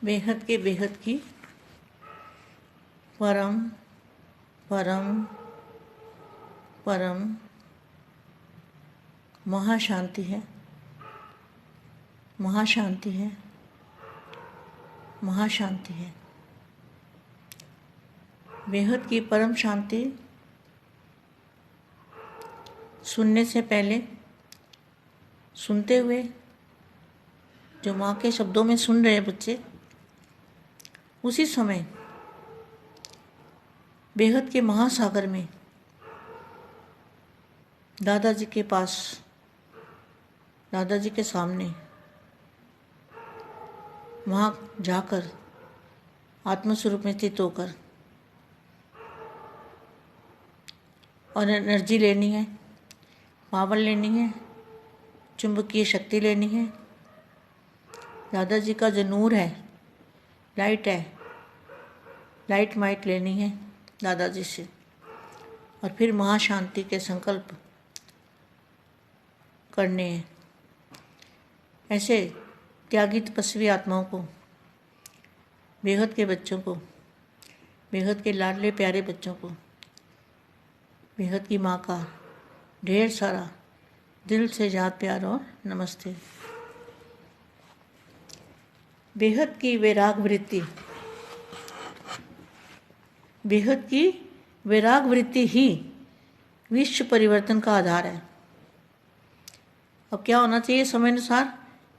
बेहद की परम परम परम महाशांति है, महाशांति है, महाशांति है। बेहद की परम शांति सुनने से पहले, सुनते हुए जो माँ के शब्दों में सुन रहे बच्चे, उसी समय बेहद के महासागर में दादाजी के पास, दादाजी के सामने वहाँ जाकर आत्मस्वरूप में स्थित होकर और एनर्जी लेनी है, पावर लेनी है, चुंबकीय शक्ति लेनी है। दादाजी का जो नूर है, लाइट है, लाइट माइट लेनी है दादाजी से, और फिर महाशांति के संकल्प करने हैं। ऐसे त्यागी तपस्वी आत्माओं को, बेहद के बच्चों को, बेहद के लाडले प्यारे बच्चों को, बेहद की माँ का ढेर सारा दिल से याद प्यार और नमस्ते। बेहद की वैराग वृत्ति, बेहद की वैराग वृत्ति ही विश्व परिवर्तन का आधार है। अब क्या होना चाहिए? समय अनुसार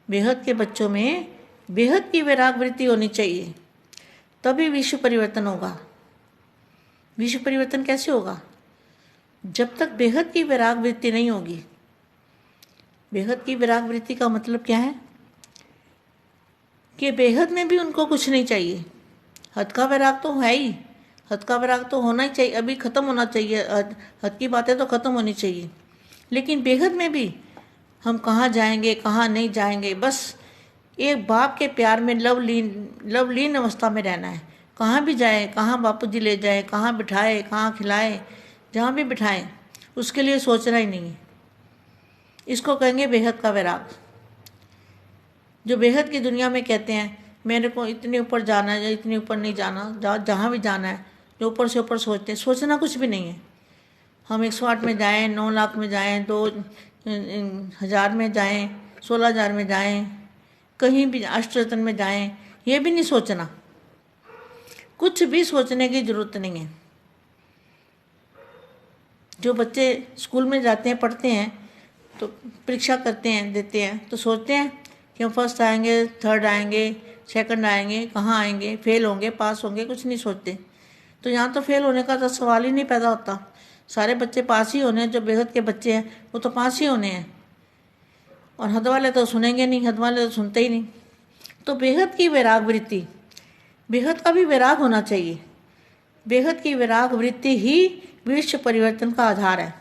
बेहद के बच्चों में बेहद की वैराग वृत्ति होनी चाहिए, तभी विश्व परिवर्तन होगा। विश्व परिवर्तन कैसे होगा? जब तक बेहद की वैराग वृत्ति नहीं होगी। बेहद की वैराग वृत्ति का मतलब क्या है? कि बेहद में भी उनको कुछ नहीं चाहिए। हद का वैराग तो है ही, हद का वैराग तो होना ही चाहिए, अभी ख़त्म होना चाहिए। हद की बातें तो ख़त्म होनी चाहिए, लेकिन बेहद में भी हम कहाँ जाएंगे, कहाँ नहीं जाएंगे, बस एक बाप के प्यार में लवलीन अवस्था में रहना है। कहाँ भी जाए, कहाँ बापू जी ले जाए, कहाँ बिठाए, कहाँ खिलाए, जहाँ भी बिठाएं, उसके लिए सोचना ही नहीं है। इसको कहेंगे बेहद का वैराग। जो बेहद की दुनिया में कहते हैं मेरे को इतने ऊपर जाना है या इतने ऊपर नहीं जाना, जहाँ भी जाना है, जो ऊपर से ऊपर सोचते हैं, सोचना कुछ भी नहीं है। हम 108 में जाएं, 9 लाख में जाएं, 2000 में जाएं, 16,000 में जाएं, कहीं भी अष्टरत्न में जाएं, ये भी नहीं सोचना। कुछ भी सोचने की ज़रूरत नहीं है। जो बच्चे स्कूल में जाते हैं, पढ़ते हैं, तो परीक्षा करते हैं, देते हैं, तो सोचते हैं कि हम फर्स्ट आएंगे, थर्ड आएंगे, सेकंड आएंगे, कहाँ आएंगे, फेल होंगे, पास होंगे, कुछ नहीं सोचते। तो यहाँ तो फेल होने का तो सवाल ही नहीं पैदा होता। सारे बच्चे पास ही होने हैं। जो बेहद के बच्चे हैं वो तो पास ही होने हैं, और हद वाले तो सुनेंगे नहीं, हद वाले तो सुनते ही नहीं। तो बेहद की वैराग वृत्ति, बेहद का भी वैराग होना चाहिए। बेहद की वैराग वृत्ति ही विश्व परिवर्तन का आधार है।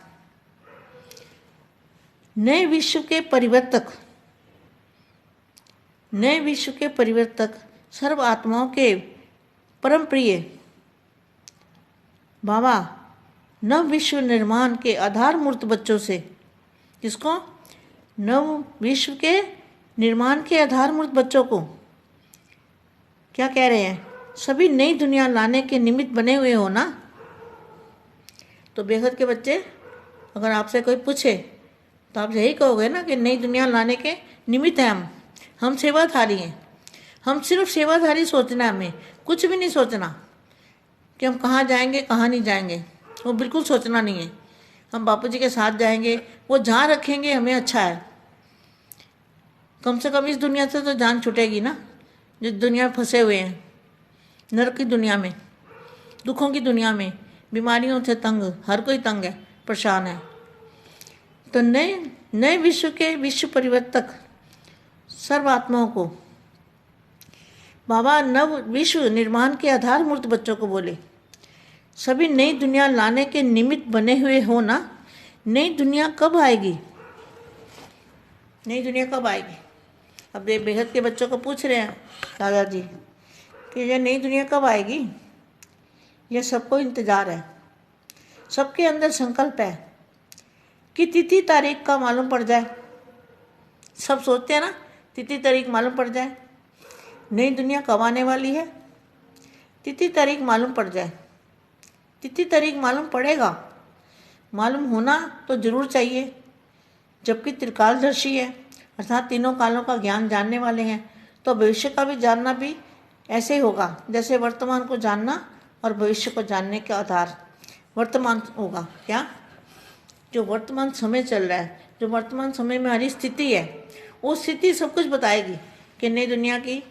नए विश्व के परिवर्तक, नए विश्व के परिवर्तक, सर्व आत्माओं के परम प्रिय बाबा नव विश्व निर्माण के आधार मूर्त बच्चों से, किसको? नव विश्व के निर्माण के आधार मूर्त बच्चों को क्या कह रहे हैं? सभी नई दुनिया लाने के निमित्त बने हुए हो ना। तो बेहद के बच्चे, अगर आपसे कोई पूछे तो आप यही कहोगे ना कि नई दुनिया लाने के निमित्त हैं हम सेवाधारी हैं। हम सिर्फ सेवाधारी सोचना है, हमें कुछ भी नहीं सोचना कि हम कहाँ जाएंगे, कहाँ नहीं जाएंगे, वो बिल्कुल सोचना नहीं है। हम बापू जी के साथ जाएंगे, वो जहाँ रखेंगे हमें अच्छा है। कम से कम इस दुनिया से तो जान छूटेगी ना, जिस दुनिया में फंसे हुए हैं, नरक की दुनिया में, दुखों की दुनिया में, बीमारियों से तंग, हर कोई तंग है, परेशान है। तो नए विश्व के विश्व परिवर्तक सर्व आत्माओं को बाबा नव विश्व निर्माण के आधार मूर्त बच्चों को बोले, सभी नई दुनिया लाने के निमित्त बने हुए हो ना। नई दुनिया कब आएगी? नई दुनिया कब आएगी? अब ये बेहद के बच्चों को पूछ रहे हैं दादाजी कि ये नई दुनिया कब आएगी। ये सबको इंतज़ार है, सबके अंदर संकल्प है कि तिथि तारीख का मालूम पड़ जाए। सब सोचते हैं ना, तिथि तारीख मालूम पड़ जाए। नई दुनिया कब आने वाली है? तिथि तारीख मालूम पड़ जाए। तिथि तारीख मालूम पड़ेगा, मालूम होना तो जरूर चाहिए। जबकि त्रिकालदर्शी है अर्थात तीनों कालों का ज्ञान जानने वाले हैं, तो भविष्य का भी जानना भी ऐसे ही होगा जैसे वर्तमान को जानना और भविष्य को जानने का आधार वर्तमान होगा। क्या? जो वर्तमान समय चल रहा है, जो वर्तमान समय में हमारी स्थिति है, वो स्थिति सब कुछ बताएगी कि नई दुनिया की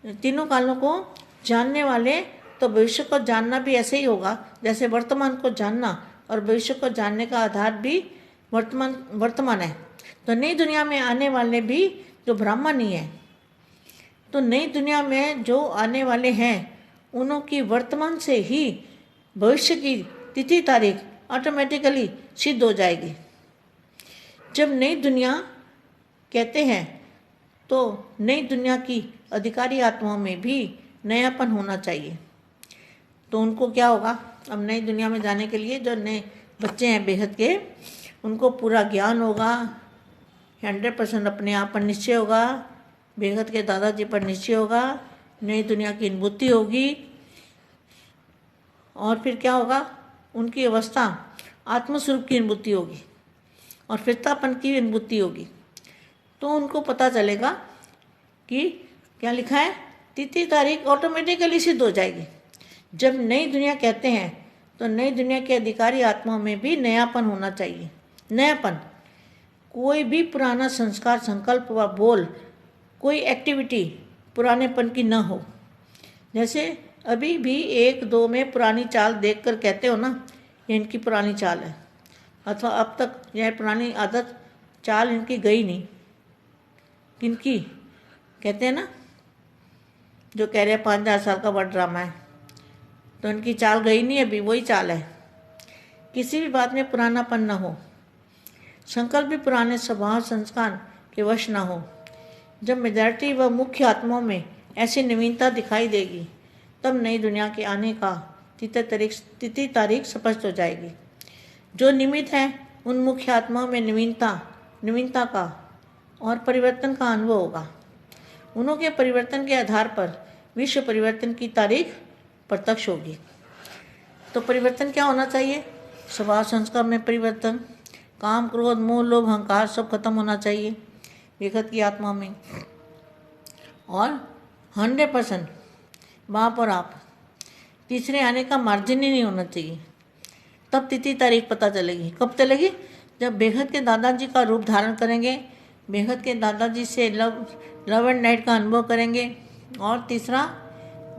तीनों कालों को जानने वाले, तो भविष्य को जानना भी ऐसे ही होगा जैसे वर्तमान को जानना और भविष्य को जानने का आधार भी वर्तमान है। तो नई दुनिया में आने वाले भी जो ब्राह्मण ही है, तो नई दुनिया में जो आने वाले हैं उनों की वर्तमान से ही भविष्य की तिथि तारीख ऑटोमेटिकली सिद्ध हो जाएगी। जब नई दुनिया कहते हैं तो नई दुनिया की अधिकारी आत्माओं में भी नयापन होना चाहिए। तो उनको क्या होगा? अब नई दुनिया में जाने के लिए जो नए बच्चे हैं बेहद के, उनको पूरा ज्ञान होगा, 100% अपने आप पर निश्चय होगा, बेहद के दादाजी पर निश्चय होगा, नई दुनिया की अनुभूति होगी। और फिर क्या होगा? उनकी अवस्था आत्मस्वरूप की अनुभूति होगी और फिरतापन की अनुभूति होगी। तो उनको पता चलेगा कि क्या लिखा है, तिथि तारीख ऑटोमेटिकली सिद्ध हो जाएगी। जब नई दुनिया कहते हैं तो नई दुनिया के अधिकारी आत्माओं में भी नयापन होना चाहिए। नयापन, कोई भी पुराना संस्कार, संकल्प व बोल, कोई एक्टिविटी पुरानेपन की न हो। जैसे अभी भी 1-2 में पुरानी चाल देखकर कहते हो ना, ये इनकी पुरानी चाल है, अथवा अब तक यह पुरानी आदत चाल इनकी गई नहीं। किनकी? कहते हैं ना, जो कह रहे हैं 5000 साल का बड़ा ड्रामा है, तो इनकी चाल गई नहीं, अभी वही चाल है। किसी भी बात में पुरानापन न हो, संकल्प भी पुराने स्वभाव संस्कार के वश न हो। जब मेजॉरिटी व मुख्य आत्माओं में ऐसी नवीनता दिखाई देगी, तब नई दुनिया के आने का तिथि तारीख स्पष्ट हो जाएगी। जो निमित्त है उन मुख्य आत्माओं में नवीनता का और परिवर्तन का अनुभव होगा। उन्हों के परिवर्तन के आधार पर विश्व परिवर्तन की तारीख प्रत्यक्ष होगी। तो परिवर्तन क्या होना चाहिए? स्वभाव संस्कार में परिवर्तन, काम क्रोध मोह लोभ अहंकार सब खत्म होना चाहिए बेखत की आत्मा में। और 100% बाप और आप, तीसरे आने का मार्जिन ही नहीं होना चाहिए। तब तिथि तारीख पता चलेगी। कब चलेगी? जब बेहद के दादाजी का रूप धारण करेंगे, बेहद के दादाजी से लव एंड लाइट का अनुभव करेंगे। और तीसरा,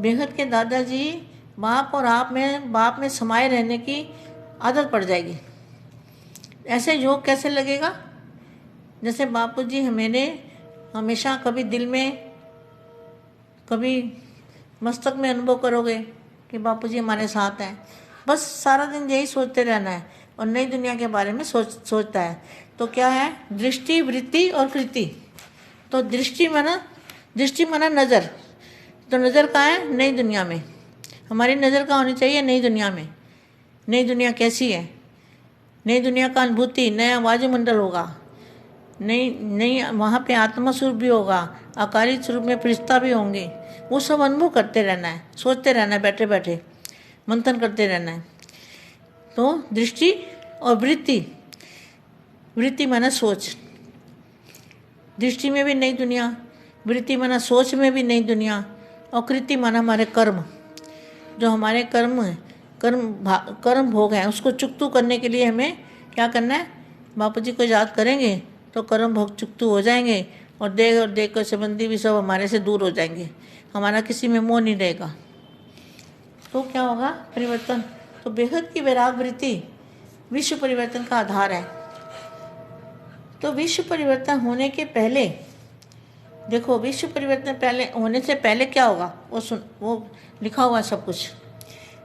बेहद के दादाजी बाप और आप में समाये रहने की आदत पड़ जाएगी। ऐसे योग कैसे लगेगा? जैसे बापूजी मेरे हमेशा कभी दिल में कभी मस्तक में अनुभव करोगे कि बापूजी हमारे साथ हैं। बस सारा दिन यही सोचते रहना है और नई दुनिया के बारे में सोचता है। तो क्या है? दृष्टि, वृत्ति और कृति। तो दृष्टि माना नज़र। तो नज़र कहाँ है? नई दुनिया में। हमारी नज़र कहाँ होनी चाहिए? नई दुनिया में। नई दुनिया कैसी है? नई दुनिया का अनुभूति, नया वायुमंडल होगा, नई वहाँ पे आत्मा स्वरूप भी होगा, आकारी स्वरूप में फरिश्ता भी होंगे। वो सब अनुभव करते रहना है, सोचते रहना है, बैठे बैठे मंथन करते रहना है। तो दृष्टि और वृत्ति माना सोच। दृष्टि में भी नई दुनिया, वृत्ति माना सोच में भी नई दुनिया, और कृति माना हमारे कर्म। जो हमारे कर्म भोग हैं उसको चुकतू करने के लिए हमें क्या करना है? बापूजी को याद करेंगे तो कर्म भोग चुकतू हो जाएंगे और देह के संबंधी भी सब हमारे से दूर हो जाएंगे। हमारा किसी में मोह नहीं रहेगा। तो क्या होगा? परिवर्तन। तो बेहद की वैराग वृत्ति विश्व परिवर्तन का आधार है। तो विश्व परिवर्तन होने के पहले देखो, विश्व परिवर्तन होने से पहले क्या होगा वो लिखा हुआ है सब कुछ।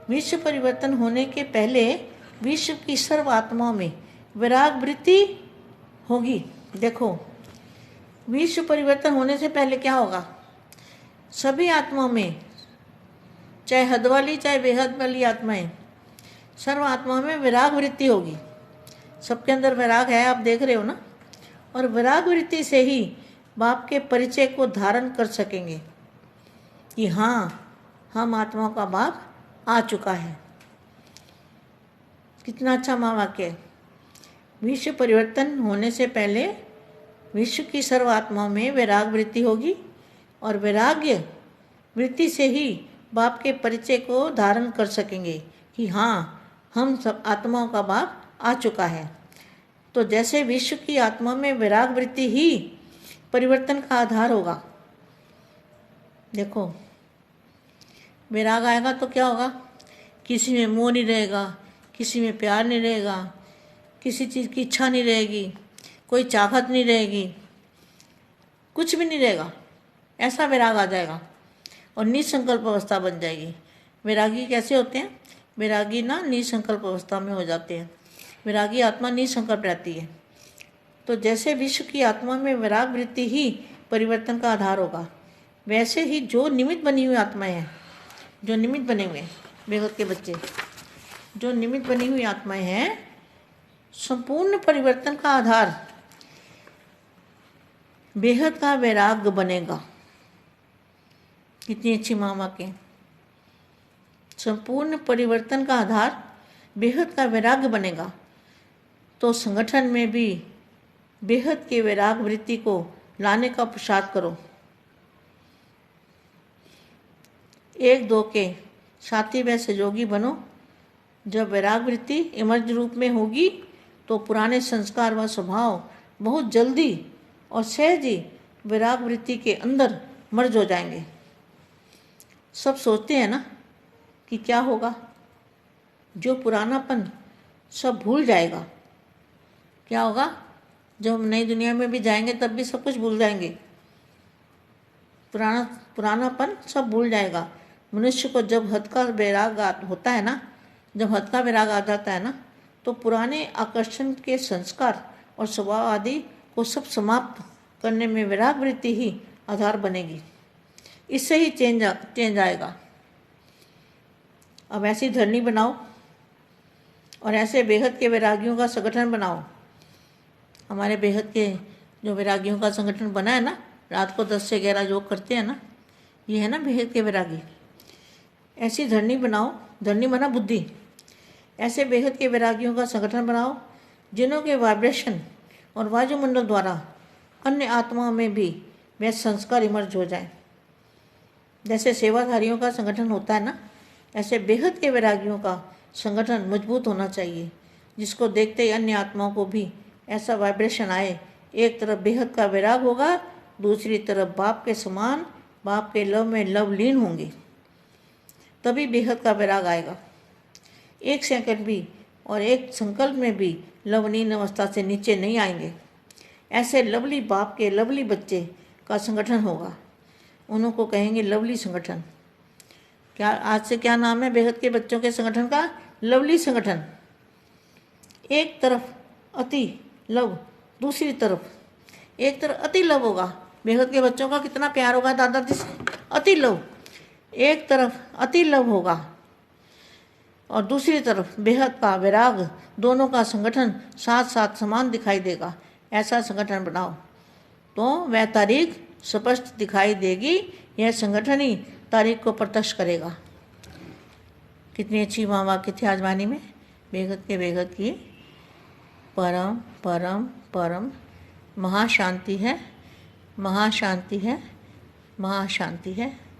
विश्व परिवर्तन होने के पहले विश्व की सर्व आत्माओं में वैराग वृत्ति होगी। देखो, विश्व परिवर्तन होने से पहले क्या होगा? सभी आत्माओं में, चाहे हद वाली चाहे बेहद वाली आत्माएं, सर्व आत्माओं में वैराग वृत्ति होगी। सबके अंदर वैराग है, आप देख रहे हो ना। और वैराग वृत्ति से ही बाप के परिचय को धारण कर सकेंगे। कि हाँ, हम आत्माओं का बाप आ चुका है। कितना अच्छा महावाक्य है। विश्व परिवर्तन होने से पहले विश्व की सर्व आत्माओं में वैराग वृत्ति होगी और वैराग्य वृत्ति से ही बाप के परिचय को धारण कर सकेंगे कि हाँ, हम सब आत्माओं का बाप आ चुका है। तो जैसे विश्व की आत्मा में वैराग वृत्ति ही परिवर्तन का आधार होगा। देखो, वैराग आएगा तो क्या होगा? किसी में मोह नहीं रहेगा, किसी में प्यार नहीं रहेगा, किसी चीज़ की इच्छा नहीं रहेगी, कोई चाहत नहीं रहेगी, कुछ भी नहीं रहेगा। ऐसा वैराग आ जाएगा और निसंकल्प अवस्था बन जाएगी। वैरागी कैसे होते हैं? वैरागी ना निसंकल्प अवस्था में हो जाते हैं। वैरागी आत्मा निसंकल्प रहती है। तो जैसे विश्व की आत्मा में वैराग वृत्ति ही परिवर्तन का आधार होगा, वैसे ही जो निमित्त बनी हुई आत्माएं हैं, जो निमित्त बने हुए हैं, बेगत के बच्चे, जो निमित्त बनी हुई आत्माएं हैं, संपूर्ण परिवर्तन का आधार बेहद का वैराग बनेगा। कितनी अच्छी मामा के। संपूर्ण परिवर्तन का आधार बेहद का वैराग्य बनेगा। तो संगठन में भी बेहद के वैराग वृत्ति को लाने का प्रसाद करो। एक दो के साथी व सहयोगी बनो। जब वैराग वृत्ति इमर्ज रूप में होगी तो पुराने संस्कार व स्वभाव बहुत जल्दी और सहज ही वैराग वृत्ति के अंदर मर्ज हो जाएंगे। सब सोचते हैं ना कि क्या होगा? जो पुरानापन सब भूल जाएगा। क्या होगा? जब हम नई दुनिया में भी जाएंगे तब भी सब कुछ भूल जाएंगे। पुरानापन सब भूल जाएगा। मनुष्य को जब हद का वैराग होता है ना, जब हद का वैराग आ जाता है ना, तो पुराने आकर्षण के संस्कार और स्वभाव आदि को सब समाप्त करने में वैराग वृत्ति ही आधार बनेगी। इससे ही चेंज आएगा। अब ऐसी धरनी बनाओ और ऐसे बेहद के वैरागियों का संगठन बनाओ। हमारे बेहद के जो वैरागियों का संगठन बना है ना, रात को 10 से 11 योग करते हैं ना, ये है ना बेहद के वैरागी। ऐसी धरनी बनाओ, धरनी बना बुद्धि। ऐसे बेहद के वैरागियों का संगठन बनाओ जिन्हों के वाइब्रेशन और वायुमंडल द्वारा अन्य आत्माओं में भी वे संस्कार इमर्ज हो जाएं। जैसे सेवाधारियों का संगठन होता है ना, ऐसे बेहद के वैरागियों का संगठन मजबूत होना चाहिए, जिसको देखते ही अन्य आत्माओं को भी ऐसा वाइब्रेशन आए। एक तरफ बेहद का वैराग होगा, दूसरी तरफ बाप के समान, बाप के लव में लवलीन होंगे, तभी बेहद का वैराग आएगा। एक सेकंड भी और एक संकल्प में भी लवलीन अवस्था से नीचे नहीं आएंगे। ऐसे लवली बाप के लवली बच्चे का संगठन होगा। उनको कहेंगे लवली संगठन। क्या आज से क्या नाम है बेहद के बच्चों के संगठन का? लवली संगठन। एक तरफ अति लव, दूसरी तरफ एक तरफ अति लव होगा। बेहद के बच्चों का कितना प्यार होगा दादाजी से, अति लव। एक तरफ अति लव होगा और दूसरी तरफ बेहद का वैराग, दोनों का संगठन साथ साथ समान दिखाई देगा। ऐसा संगठन बनाओ तो वह तारीख स्पष्ट दिखाई देगी। यह संगठन ही तारीख को प्रत्यक्ष करेगा। कितनी अच्छी माँ वाक्य थी आज वाणी में। बेहद के बेहद की परम परम परम महाशांति है, महाशांति है, महाशांति है।